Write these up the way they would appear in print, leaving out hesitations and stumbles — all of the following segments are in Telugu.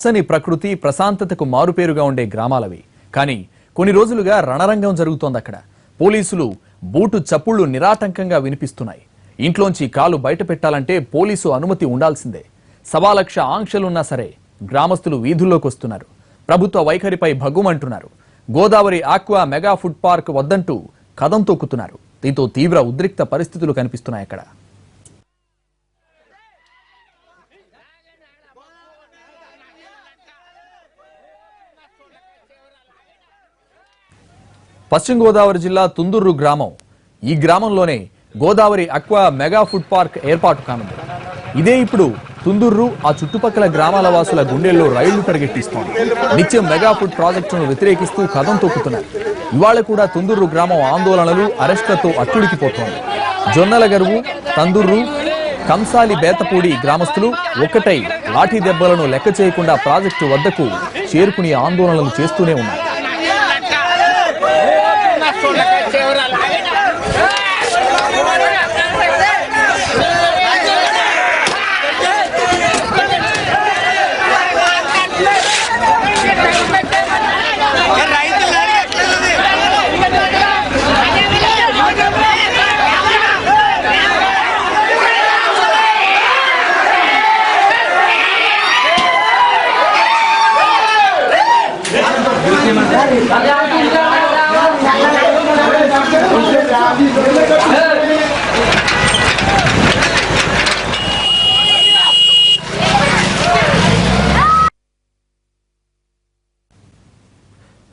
పచ్చని ప్రకృతి ప్రశాంతతకు మారుపేరుగా ఉండే గ్రామాలవి. కానీ కొన్ని రోజులుగా రణరంగం జరుగుతోంది అక్కడ. పోలీసులు బూటు చప్పుళ్లు నిరాటంకంగా వినిపిస్తున్నాయి. ఇంట్లోంచి కాలు బయట పెట్టాలంటే పోలీసు అనుమతి ఉండాల్సిందే. సవాలక్ష ఆంక్షలున్నా సరే గ్రామస్తులు వీధుల్లోకి వస్తున్నారు. ప్రభుత్వ వైఖరిపై భగ్గుమంటున్నారు. Godavari aqua mega food park వద్దంటూ కదం తొక్కుతున్నారు. దీంతో తీవ్ర ఉద్రిక్త పరిస్థితులు కనిపిస్తున్నాయి అక్కడ. పశ్చిమ గోదావరి జిల్లా తుందూరు గ్రామం. ఈ గ్రామంలోనే Godavari aqua mega food park ఏర్పాటు కానుంది. ఇదే ఇప్పుడు తుందూరు ఆ చుట్టుపక్కల గ్రామాల వాసుల గుండెల్లో రైళ్లు పరిగెట్టిస్తోంది. నిత్యం మెగా ఫుడ్ ప్రాజెక్టును వ్యతిరేకిస్తూ కదం తొక్కుతున్నారు. ఇవాళ కూడా తుందూరు గ్రామం ఆందోళనలు అరెస్టులతో అట్టుడికిపోతోంది. జొన్నల గరువు, తందూరు, కంసాలి బేతపూడి గ్రామస్తులు ఒక్కటై లాఠీ దెబ్బలను లెక్క చేయకుండా ప్రాజెక్టు వద్దకు చేరుకుని ఆందోళనలు చేస్తూనే ఉన్నారు.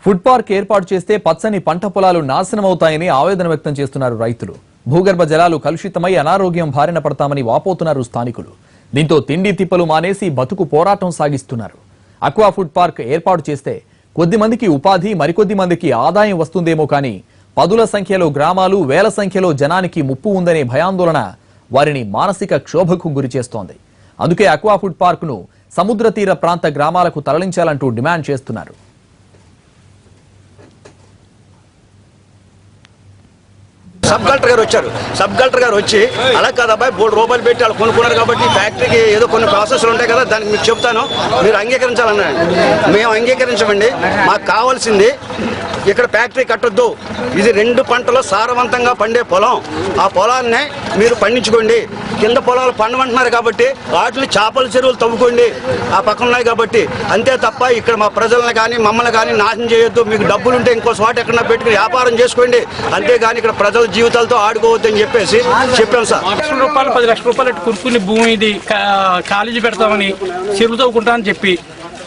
ఫుడ్ పార్క్ ఏర్పాటు చేస్తే పచ్చని పంట పొలాలు నాశనమవుతాయని ఆవేదన వ్యక్తం చేస్తున్నారు రైతులు. భూగర్భ జలాలు కలుషితమై అనారోగ్యం బారిన పడతామని వాపోతున్నారు స్థానికులు. దీంతో తిండి తిప్పలు మానేసి బతుకు పోరాటం సాగిస్తున్నారు. అక్వా ఫుడ్ పార్క్ ఏర్పాటు చేస్తే కొద్ది మందికి ఉపాధి, మరికొద్ది మందికి ఆదాయం వస్తుందేమో కానీ పదుల సంఖ్యలో గ్రామాలు, వేల సంఖ్యలో జనానికి ముప్పు ఉందనే భయాందోళన వారిని మానసిక క్షోభకు గురి చేస్తోంది. అందుకే అక్వా ఫుడ్ పార్క్ ను సముద్ర తీర ప్రాంత గ్రామాలకు తరలించాలంటూ డిమాండ్ చేస్తున్నారు. సబ్ కలెక్టర్ గారు వచ్చి అలా కాదు అబ్బాయి ₹3 పెట్టి వాళ్ళు కొనుక్కున్నారు కాబట్టి ఫ్యాక్టరీకి ఏదో కొన్ని ప్రాసెస్లు ఉంటాయి కదా, దానికి మీకు చెప్తాను, మీరు అంగీకరించాలన్నాడు. మేము అంగీకరించమండి. మాకు కావాల్సింది ఇక్కడ ఫ్యాక్టరీ కట్టొద్దు. ఇది 2 పంటలు సారవంతంగా పండే పొలం. ఆ పొలాన్నే మీరు పండించుకోండి. కింద పొలాలు పండమంటున్నారు కాబట్టి వాటిని చేపల చెరువులు తవ్వుకోండి, ఆ పక్కన ఉన్నాయి కాబట్టి. అంతే తప్ప ఇక్కడ మా ప్రజలను కానీ మమ్మల్ని కానీ నాశనం చేయొద్దు. మీకు డబ్బులుంటే ఇంకో చోట ఎక్కడన్నా పెట్టుకుని వ్యాపారం చేసుకోండి, అంతేగాని ఇక్కడ ప్రజల జీవితాలతో ఆడుకోవద్దు అని చెప్పేసి చెప్పాం సార్. ₹1,00,000 ₹10 లక్షలు కొనుక్కుని భూమి ఇది కాలేజీ పెడతామని చెరువు తవ్వుకుంటామని చెప్పి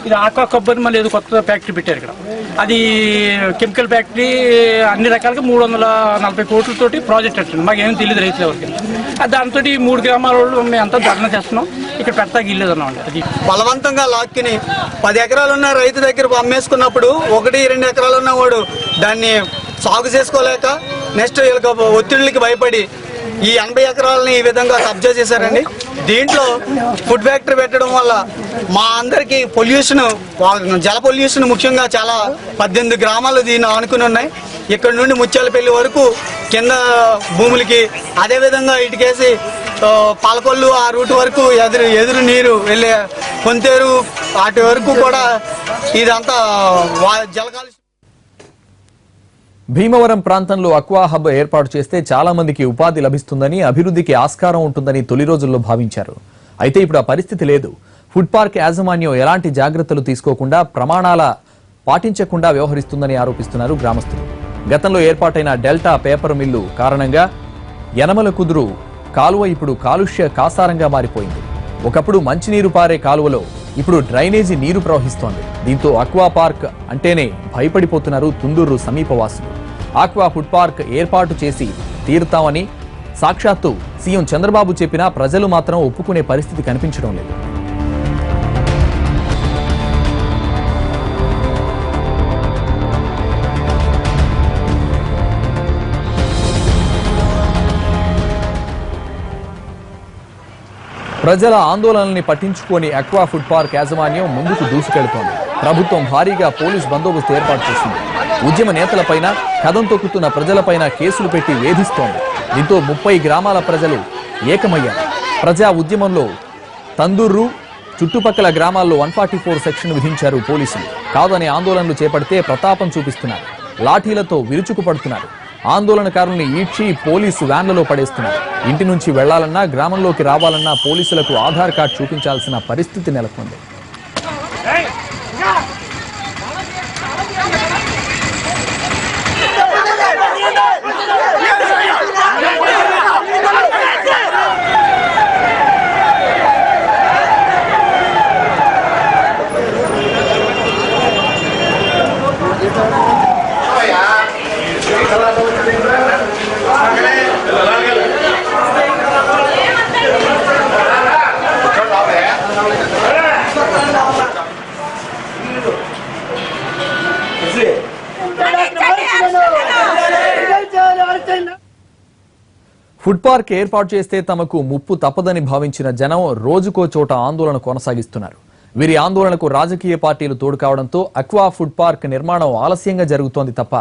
ఇది ఆక్వా కొబ్బరి మళ్ళీ ఏదో కొత్త ఫ్యాక్టరీ పెట్టారు ఇక్కడ. అది కెమికల్ ఫ్యాక్టరీ, అన్ని రకాలుగా 340 కోట్లతోటి ప్రాజెక్ట్ పెట్టండి. మాకేమీ తెలియదు రైతులు ఎవరికి. దాంతో 3 గ్రామాల వాళ్ళు మేము అంతా ధర్నా చేస్తున్నాం. ఇక్కడ పెడతాకి ఇల్లేదు అన్నమాట. అది బలవంతంగా లాక్కిని 10 ఎకరాలు ఉన్న రైతు దగ్గర అమ్మేసుకున్నప్పుడు 1-2 ఎకరాలు ఉన్నవాడు దాన్ని సాగు చేసుకోలేక నెక్స్ట్ వీళ్ళకి ఒత్తిళ్ళకి భయపడి ఈ 80 ఎకరాలని ఈ విధంగా కబ్జా చేశారండి. దీంట్లో ఫుడ్ ఫ్యాక్టరీ పెట్టడం వల్ల మా అందరికీ పొల్యూషన్, జల పొల్యూషన్ ముఖ్యంగా చాలా 18 గ్రామాలు దీన్ని ఆనుకుని ఉన్నాయి. ఇక్కడ నుండి ముత్యాలపల్లి వరకు కింద భూములకి, అదేవిధంగా ఇటుకేసి పాలకొల్లు ఆ రూట్ వరకు ఎదురు నీరు వెళ్ళే కొంతేరు వాటి వరకు కూడా ఇదంతా జల కాలుష్యం. భీమవరం ప్రాంతంలో అక్వా హబ్ ఏర్పాటు చేస్తే చాలా మందికి ఉపాధి లభిస్తుందని, అభివృద్ధికి ఆస్కారం ఉంటుందని తొలి రోజుల్లో భావించారు. అయితే ఇప్పుడు ఆ పరిస్థితి లేదు. ఫుడ్ పార్క్ యాజమాన్యం ఎలాంటి జాగ్రత్తలు తీసుకోకుండా, ప్రమాణాల పాటించకుండా వ్యవహరిస్తుందని ఆరోపిస్తున్నారు గ్రామస్తులు. గతంలో ఏర్పాటైన డెల్టా పేపర్ మిల్లు కారణంగా యనమల కుదురు కాలువ ఇప్పుడు కాలుష్య కాసారంగా మారిపోయింది. ఒకప్పుడు మంచినీరు పారే కాలువలో ఇప్పుడు డ్రైనేజీ నీరు ప్రవహిస్తోంది. దీంతో అక్వా పార్క్ అంటేనే భయపడిపోతున్నారు తుందూరు సమీపవాసులు. ఆక్వా ఫుడ్ పార్క్ ఏర్పాటు చేసి తీరుతామని సాక్షాత్తు సీఎం చంద్రబాబు చెప్పినా ప్రజలు మాత్రం ఒప్పుకునే పరిస్థితి కనిపించడం లేదు. ప్రజల ఆందోళనల్ని పట్టించుకొని అక్వా ఫుడ్ పార్క్ యాజమాన్యం ముందుకు దూసుకెళ్తోంది. ప్రభుత్వం భారీగా పోలీస్ బందోబస్తు ఏర్పాటు చేసింది. ఉద్యమ నేతలపైన, కదం తొక్కుతున్న ప్రజలపైన కేసులు పెట్టి వేధిస్తోంది. దీంతో 30 గ్రామాల ప్రజలు ఏకమయ్యారు. ప్రజా ఉద్యమంలో తందూరు చుట్టుపక్కల గ్రామాల్లో 144 సెక్షన్ విధించారు పోలీసులు. కాదని ఆందోళనలు చేపడితే ప్రతాపం చూపిస్తున్నారు. లాఠీలతో విరుచుకుపడుతున్నారు. ఆందోళనకారుల్ని ఈడ్చి పోలీసు వ్యాన్లలో పడేస్తున్నారు. ఇంటి నుంచి వెళ్లాలన్నా గ్రామంలోకి రావాలన్నా పోలీసులకు ఆధార్ కార్డు చూపించాల్సిన పరిస్థితి నెలకొంది. ఫుడ్ పార్క్ ఏర్పాటు చేస్తే తమకు ముప్పు తప్పదని భావించిన జనం రోజుకో చోట ఆందోళన కొనసాగిస్తున్నారు. వీరి ఆందోళనకు రాజకీయ పార్టీలు తోడు కావడంతో అక్వా ఫుడ్ పార్క్ నిర్మాణం ఆలస్యంగా జరుగుతోంది తప్ప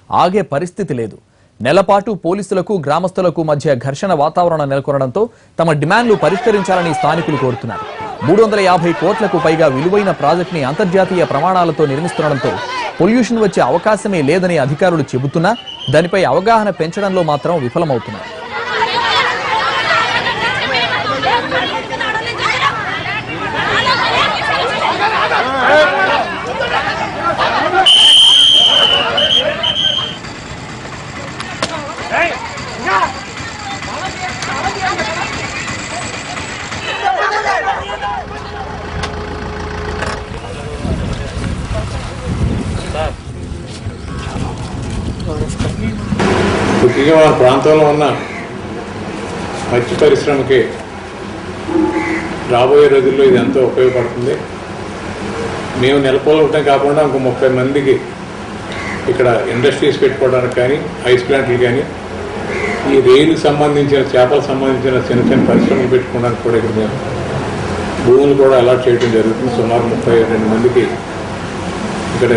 ఆగే పరిస్థితి లేదు. నెలపాటు పోలీసులకు గ్రామస్తులకు మధ్య ఘర్షణ వాతావరణం నెలకొనడంతో తమ డిమాండ్లు పరిష్కరించాలని స్థానికులు కోరుతున్నారు. 350 కోట్లకు పైగా విలువైన ప్రాజెక్టుని అంతర్జాతీయ ప్రమాణాలతో నిర్మిస్తుండటంతో పొల్యూషన్ వచ్చే అవకాశమే లేదని అధికారులు చెబుతున్నా దానిపై అవగాహన పెంచడంలో మాత్రం విఫలమవుతున్నారు. ముఖ్యంగా మన ప్రాంతంలో ఉన్న మత్స్య పరిశ్రమకి రాబోయే రోజుల్లో ఇది ఎంతో ఉపయోగపడుతుంది. మేము నెలకొల్పడం కాకుండా ఇంకో 30 మందికి ఇక్కడ ఇండస్ట్రీస్ పెట్టుకోవడానికి కానీ ఐస్ ప్లాంట్లు కానీ ఈ రైలుకి సంబంధించిన చేపలకు సంబంధించిన చిన్న చిన్న పరిశ్రమలు పెట్టుకోవడానికి కూడా ఇక్కడ మేము భూములు కూడా అలాట్ చేయడం జరుగుతుంది. సుమారు 32 మందికి ఇక్కడ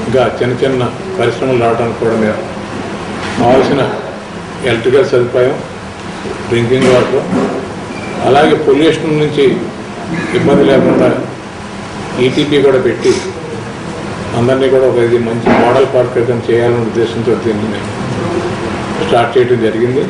ఇంకా చిన్న చిన్న పరిశ్రమలు రావడానికి కూడా మేము కావాల్సిన ఎలక్ట్రికల్ సదుపాయం, డ్రింకింగ్ వాటర్, అలాగే పొల్యూషన్ నుంచి ఇబ్బంది లేకుండా ఈటీపీ కూడా పెట్టి అందరినీ కూడా ఒక ఇది మంచి మోడల్ పార్క్ చేయాలనే ఉద్దేశంతో దీన్ని మేము స్టార్ట్ చేయడం జరిగింది.